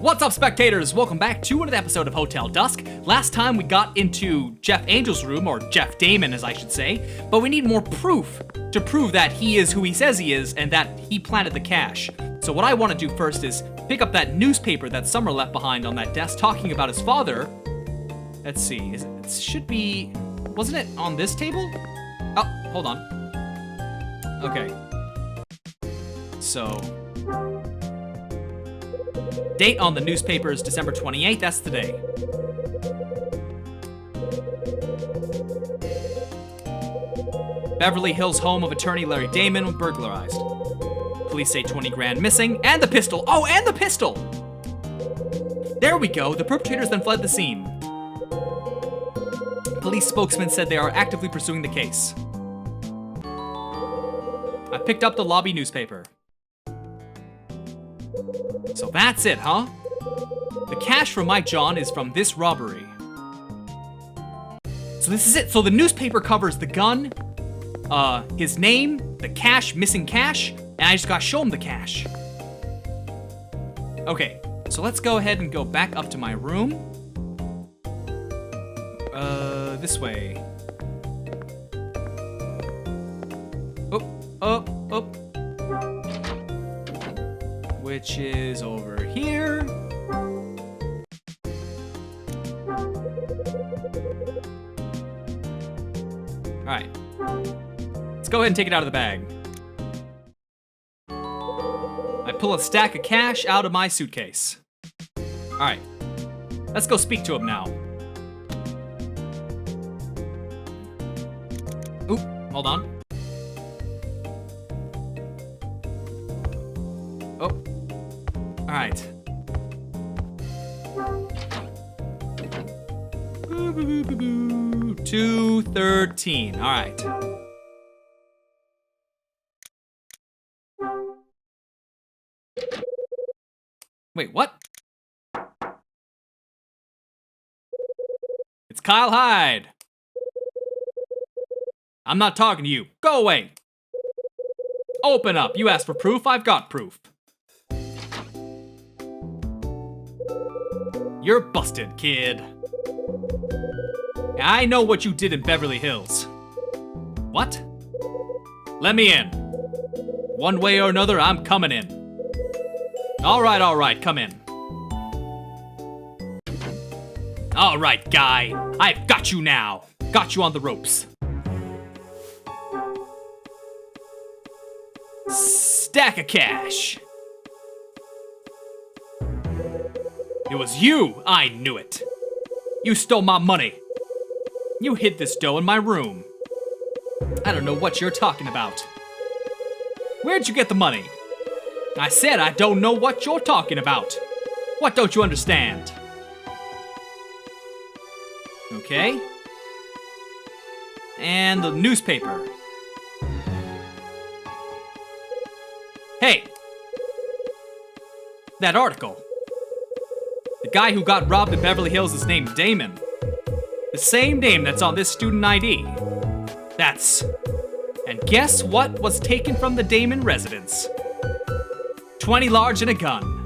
What's up, spectators? Welcome back to another episode of Hotel Dusk. Last time we got into Jeff Angel's room, or Jeff Damon as I should say, but we need more proof to prove that he is who he says he is and that he planted the cash. So what I want to do first is pick up that newspaper that Summer left behind on that desk talking about his father. Let's see, it should be, wasn't it on this table? Oh, hold on. Okay. So, date on the newspaper is December 28th, that's today. Beverly Hills home of attorney Larry Damon burglarized. Police say 20 grand missing, and the pistol! Oh, and the pistol! There we go, the perpetrators then fled the scene. Police spokesman said they are actively pursuing the case. I picked up the lobby newspaper. So that's it, huh? The cash from Mike John is from this robbery. So this is it. So the newspaper covers the gun, his name, the cash, missing cash, and I just gotta show him the cash. Okay, so let's go ahead and go back up to my room. This way. Oh. Which is over here. Alright. Let's go ahead and take it out of the bag. I pull a stack of cash out of my suitcase. Alright. Let's go speak to him now. Oop, hold on. Oh. Alright. 213. Alright. Wait, what? It's Kyle Hyde. I'm not talking to you. Go away. Open up. You asked for proof. I've got proof. You're busted, kid. I know what you did in Beverly Hills. What? Let me in. One way or another, I'm coming in. All right, come in. All right, guy. I've got you now. Got you on the ropes. Stack of cash. It was you! I knew it! You stole my money! You hid this dough in my room. I don't know what you're talking about. Where'd you get the money? I said I don't know what you're talking about. What don't you understand? Okay. And the newspaper. Hey! That article. The guy who got robbed in Beverly Hills is named Damon. The same name that's on this student ID. And guess what was taken from the Damon residence? 20 large and a gun.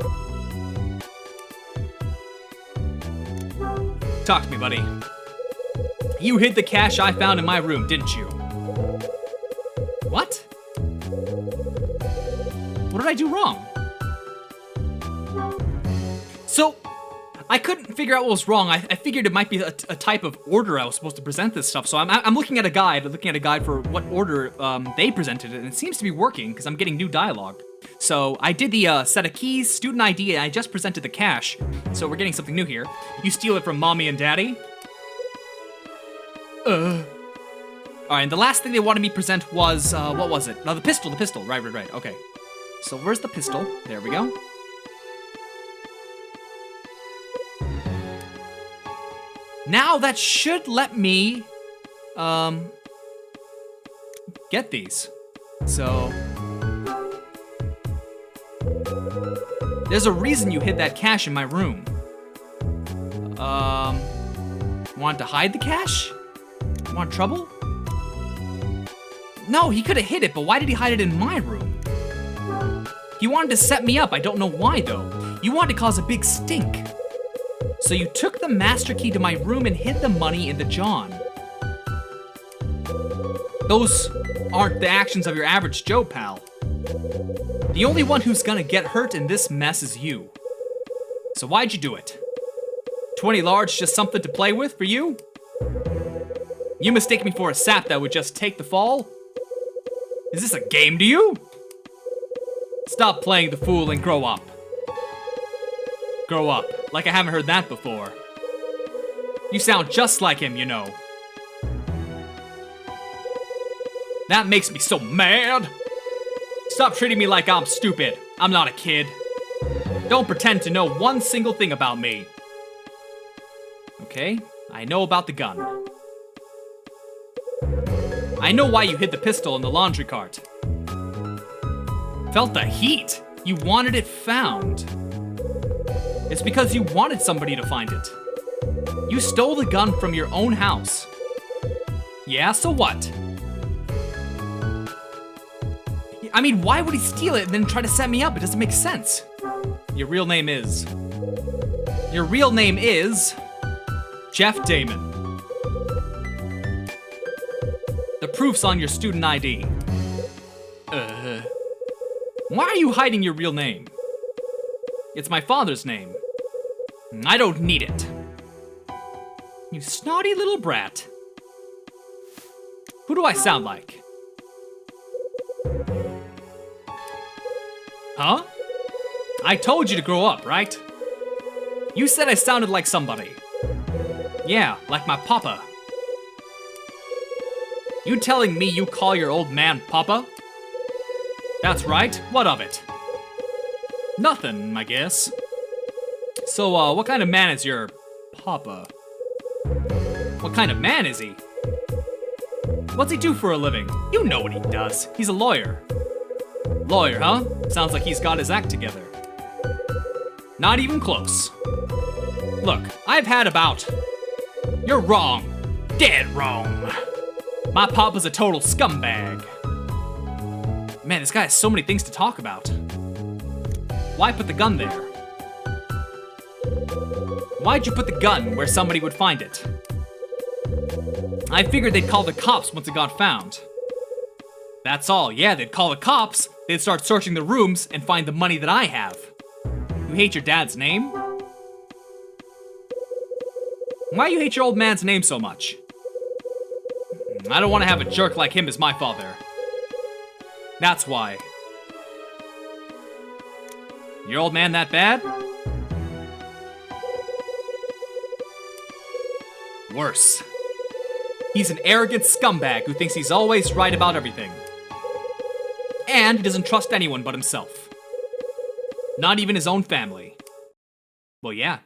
Talk to me, buddy. You hid the cash I found in my room, didn't you? What? What did I do wrong? So, I couldn't figure out what was wrong. I figured it might be a type of order I was supposed to present this stuff. So I'm looking at a guide, for what order they presented it, and it seems to be working because I'm getting new dialogue. So I did the set of keys, student ID, and I just presented the cash. So we're getting something new here. You steal it from mommy and daddy. All right, and the last thing they wanted me to present was what was it? No, the pistol. Right. Okay. So where's the pistol? There we go. Now that should let me, get these. So, there's a reason you hid that cash in my room. Want to hide the cash? Want trouble? No, he could have hid it, but why did he hide it in my room? He wanted to set me up, I don't know why though. You wanted to cause a big stink. So you took the master key to my room and hid the money in the John. Those aren't the actions of your average Joe, pal. The only one who's gonna get hurt in this mess is you. So why'd you do it? 20 large just something to play with for you? You mistake me for a sap that would just take the fall? Is this a game to you? Stop playing the fool and grow up. Grow up, like I haven't heard that before. You sound just like him, you know. That makes me so mad. Stop treating me like I'm stupid. I'm not a kid. Don't pretend to know one single thing about me. Okay, I know about the gun. I know why you hid the pistol in the laundry cart. Felt the heat. You wanted it found. It's because you wanted somebody to find it. You stole the gun from your own house. Yeah, so what? I mean, why would he steal it and then try to set me up? It doesn't make sense. Your real name is Jeff Damon. The proof's on your student ID. Why are you hiding your real name? It's my father's name. I don't need it. You snotty little brat. Who do I sound like? Huh? I told you to grow up, right? You said I sounded like somebody. Yeah, like my papa. You telling me you call your old man Papa? That's right, what of it? Nothing, I guess. So, what kind of man is your Papa? What kind of man is he? What's he do for a living? You know what he does. He's a lawyer. Lawyer, huh? Sounds like he's got his act together. Not even close. Look, I've had about... You're wrong. Dead wrong. My papa's a total scumbag. Man, this guy has so many things to talk about. Why put the gun there? Why'd you put the gun where somebody would find it? I figured they'd call the cops once it got found. That's all, yeah, they'd call the cops, they'd start searching the rooms and find the money that I have. You hate your dad's name? Why you hate your old man's name so much? I don't want to have a jerk like him as my father. That's why. Your old man that bad? Worse. He's an arrogant scumbag who thinks he's always right about everything. And he doesn't trust anyone but himself. Not even his own family. Well, yeah.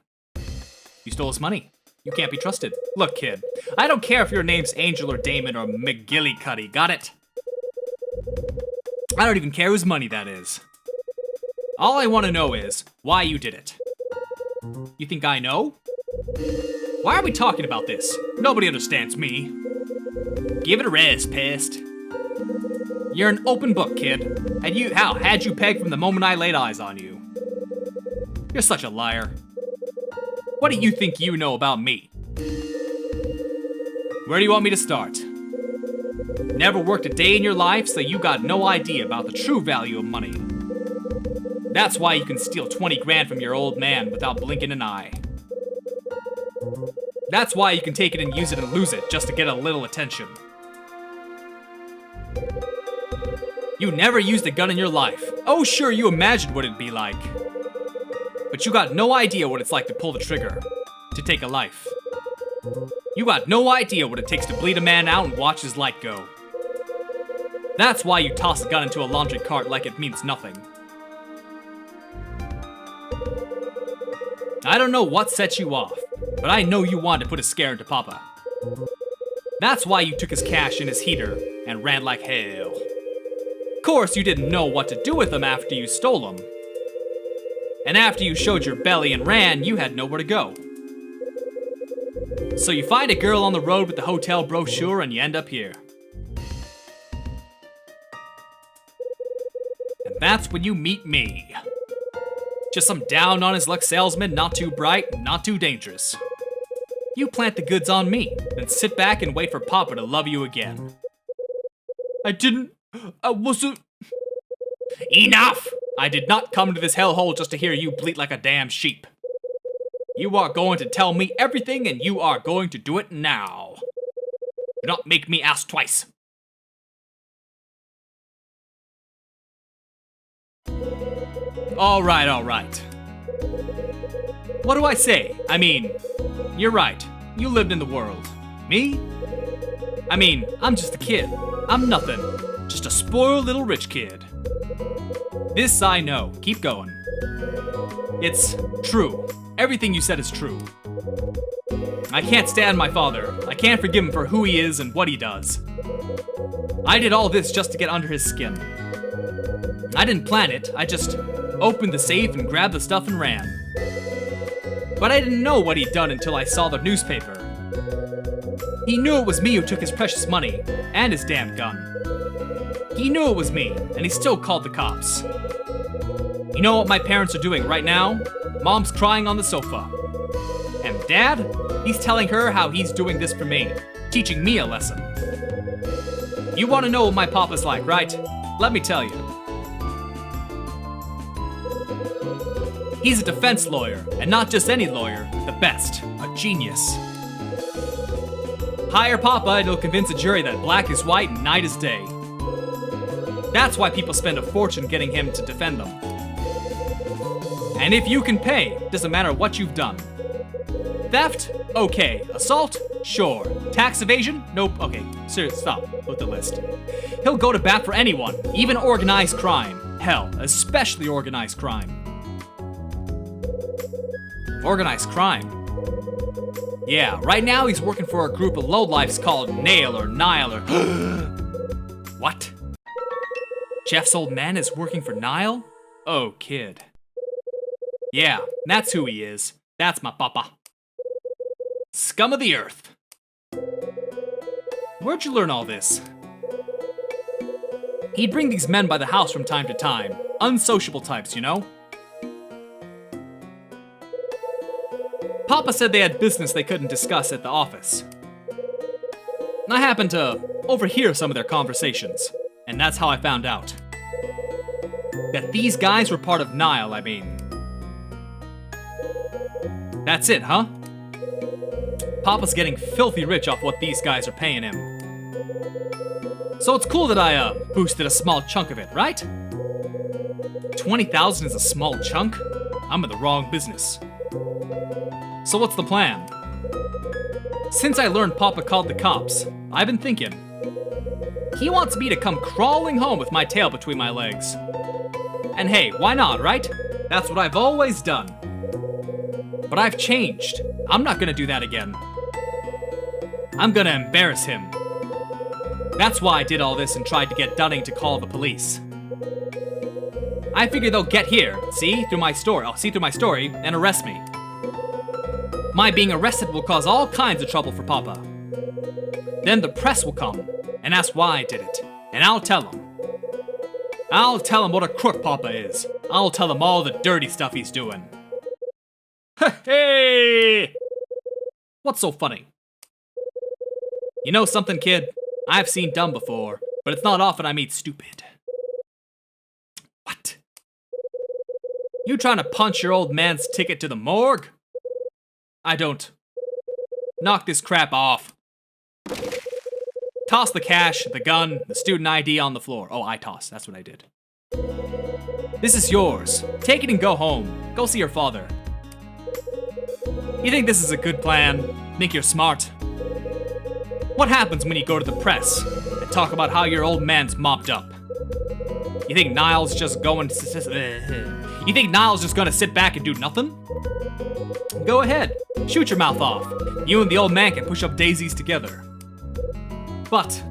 You stole his money. You can't be trusted. Look, kid, I don't care if your name's Angel or Damon or McGillicuddy, got it? I don't even care whose money that is. All I want to know is why you did it. You think I know? Why are we talking about this? Nobody understands me. Give it a rest, pest. You're an open book, kid. Had you pegged from the moment I laid eyes on you. You're such a liar. What do you think you know about me? Where do you want me to start? Never worked a day in your life, so you got no idea about the true value of money. That's why you can steal 20 grand from your old man without blinking an eye. That's why you can take it and use it and lose it just to get a little attention. You never used a gun in your life. Oh, sure, you imagined what it'd be like. But you got no idea what it's like to pull the trigger, to take a life. You got no idea what it takes to bleed a man out and watch his light go. That's why you toss a gun into a laundry cart like it means nothing. I don't know what set you off, but I know you wanted to put a scare into Papa. That's why you took his cash in his heater and ran like hell. Of course, you didn't know what to do with them after you stole them. And after you showed your belly and ran, you had nowhere to go. So you find a girl on the road with the hotel brochure and you end up here. And that's when you meet me. Just some down-on-his-luck salesman, not too bright, not too dangerous. You plant the goods on me, then sit back and wait for Papa to love you again. I wasn't... Enough! I did not come to this hellhole just to hear you bleat like a damn sheep. You are going to tell me everything, and you are going to do it now. Do not make me ask twice. All right. What do I say? I mean, you're right. You lived in the world. Me? I mean, I'm just a kid. I'm nothing. Just a spoiled little rich kid. This I know. Keep going. It's true. Everything you said is true. I can't stand my father. I can't forgive him for who he is and what he does. I did all this just to get under his skin. I didn't plan it. I just opened the safe and grabbed the stuff and ran. But I didn't know what he'd done until I saw the newspaper. He knew it was me who took his precious money and his damn gun. He knew it was me, and he still called the cops. You know what my parents are doing right now? Mom's crying on the sofa. And Dad? He's telling her how he's doing this for me, teaching me a lesson. You want to know what my papa's like, right? Let me tell you. He's a defense lawyer, and not just any lawyer, the best, a genius. Hire Papa and he'll convince a jury that black is white and night is day. That's why people spend a fortune getting him to defend them. And if you can pay, doesn't matter what you've done. Theft? Okay. Assault? Sure. Tax evasion? Nope. Okay, seriously, stop with the list. He'll go to bat for anyone, even organized crime. Hell, especially organized crime. Organized crime? Yeah, right now he's working for a group of lowlifes called Nile or Nile or... What? Jeff's old man is working for Nile? Oh, kid. Yeah, that's who he is. That's my papa. Scum of the earth. Where'd you learn all this? He'd bring these men by the house from time to time. Unsociable types, you know? Papa said they had business they couldn't discuss at the office. I happened to overhear some of their conversations, and that's how I found out. That these guys were part of Nile, I mean. That's it, huh? Papa's getting filthy rich off what these guys are paying him. So it's cool that I, boosted a small chunk of it, right? 20,000 is a small chunk? I'm in the wrong business. So what's the plan? Since I learned Papa called the cops, I've been thinking. He wants me to come crawling home with my tail between my legs. And hey, why not, right? That's what I've always done. But I've changed. I'm not gonna do that again. I'm gonna embarrass him. That's why I did all this and tried to get Dunning to call the police. I figure they'll get here, see through my story, and arrest me. My being arrested will cause all kinds of trouble for Papa. Then the press will come and ask why I did it, and I'll tell them. I'll tell them what a crook Papa is. I'll tell them all the dirty stuff he's doing. Hey! What's so funny? You know something, kid? I've seen dumb before, but it's not often I meet stupid. What? You trying to punch your old man's ticket to the morgue? I don't. Knock this crap off. Toss the cash, the gun, the student ID on the floor. Oh, I tossed. That's what I did. This is yours. Take it and go home. Go see your father. You think this is a good plan? Think you're smart? What happens when you go to the press and talk about how your old man's mopped up? You think Nile's just going to... You think Nile's just gonna sit back and do nothing? Go ahead. Shoot your mouth off. You and the old man can push up daisies together. But...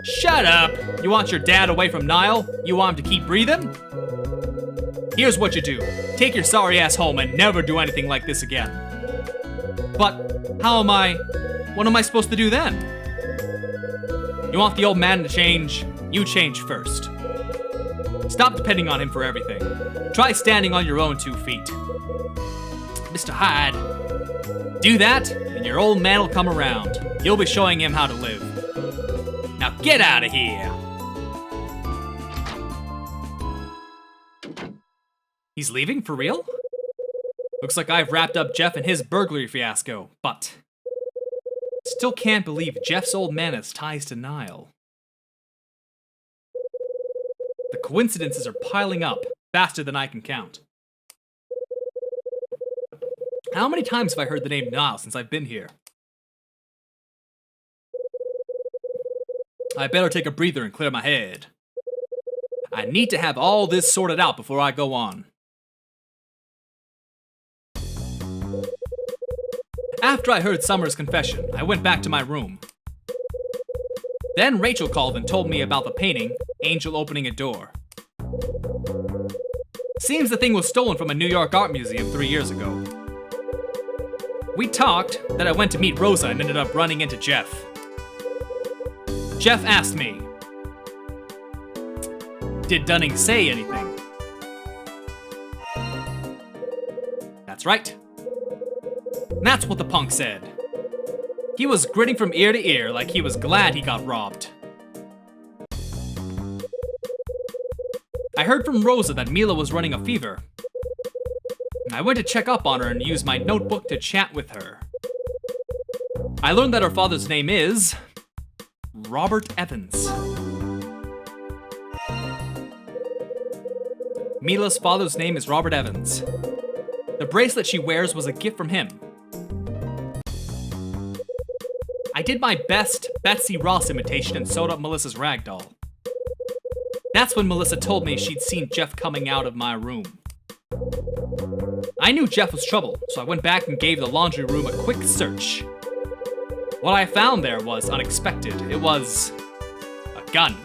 Shut up! You want your dad away from Nile? You want him to keep breathing? Here's what you do. Take your sorry ass home and never do anything like this again. But how am I... What am I supposed to do then? You want the old man to change? You change first. Stop depending on him for everything. Try standing on your own 2 feet. Mr. Hyde, do that, and your old man will come around. You'll be showing him how to live. Now get out of here! He's leaving, for real? Looks like I've wrapped up Jeff and his burglary fiasco, but still can't believe Jeff's old man has ties to Nile. The coincidences are piling up faster than I can count. How many times have I heard the name Nile since I've been here? I better take a breather and clear my head. I need to have all this sorted out before I go on. After I heard Summer's confession, I went back to my room. Then Rachel called and told me about the painting, Angel Opening a Door. Seems the thing was stolen from a New York art museum 3 years ago. We talked, then I went to meet Rosa and ended up running into Jeff. Jeff asked me, "Did Dunning say anything?" That's right. That's what the punk said. He was grinning from ear to ear like he was glad he got robbed. I heard from Rosa that Mila was running a fever. I went to check up on her and used my notebook to chat with her. I learned that her father's name is Robert Evans. Mila's father's name is Robert Evans. The bracelet she wears was a gift from him. I did my best Betsy Ross imitation and sewed up Melissa's ragdoll. That's when Melissa told me she'd seen Jeff coming out of my room. I knew Jeff was trouble, so I went back and gave the laundry room a quick search. What I found there was unexpected. It was a gun.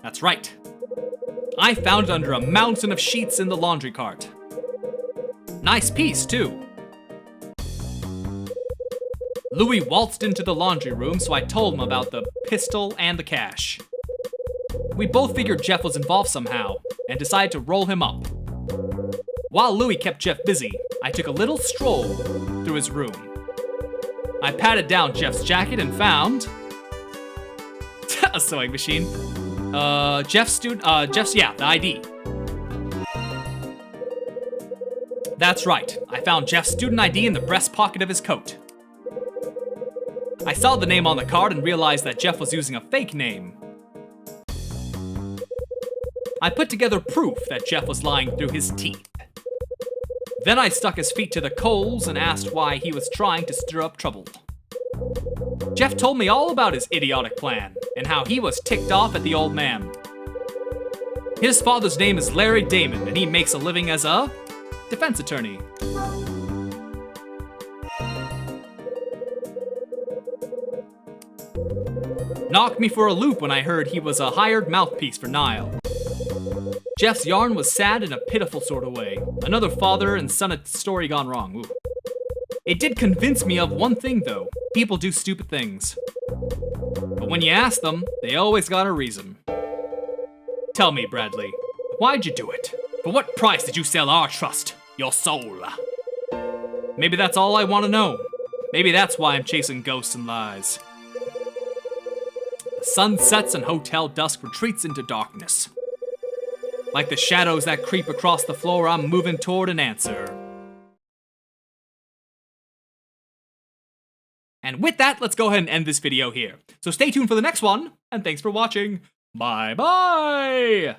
That's right. I found it under a mountain of sheets in the laundry cart. Nice piece, too. Louis waltzed into the laundry room, so I told him about the pistol and the cash. We both figured Jeff was involved somehow, and decided to roll him up. While Louis kept Jeff busy, I took a little stroll through his room. I patted down Jeff's jacket and found a sewing machine. The ID. That's right, I found Jeff's student ID in the breast pocket of his coat. I saw the name on the card and realized that Jeff was using a fake name. I put together proof that Jeff was lying through his teeth. Then I stuck his feet to the coals and asked why he was trying to stir up trouble. Jeff told me all about his idiotic plan and how he was ticked off at the old man. His father's name is Larry Damon, and he makes a living as a defense attorney. Knocked me for a loop when I heard he was a hired mouthpiece for Nile. Jeff's yarn was sad in a pitiful sort of way. Another father and son story gone wrong. Ooh. It did convince me of one thing though. People do stupid things. But when you ask them, they always got a reason. Tell me, Bradley, why'd you do it? For what price did you sell our trust? Your soul? Maybe that's all I want to know. Maybe that's why I'm chasing ghosts and lies. The sun sets and Hotel Dusk retreats into darkness. Like the shadows that creep across the floor, I'm moving toward an answer. And with that, let's go ahead and end this video here. So stay tuned for the next one, and thanks for watching. Bye-bye!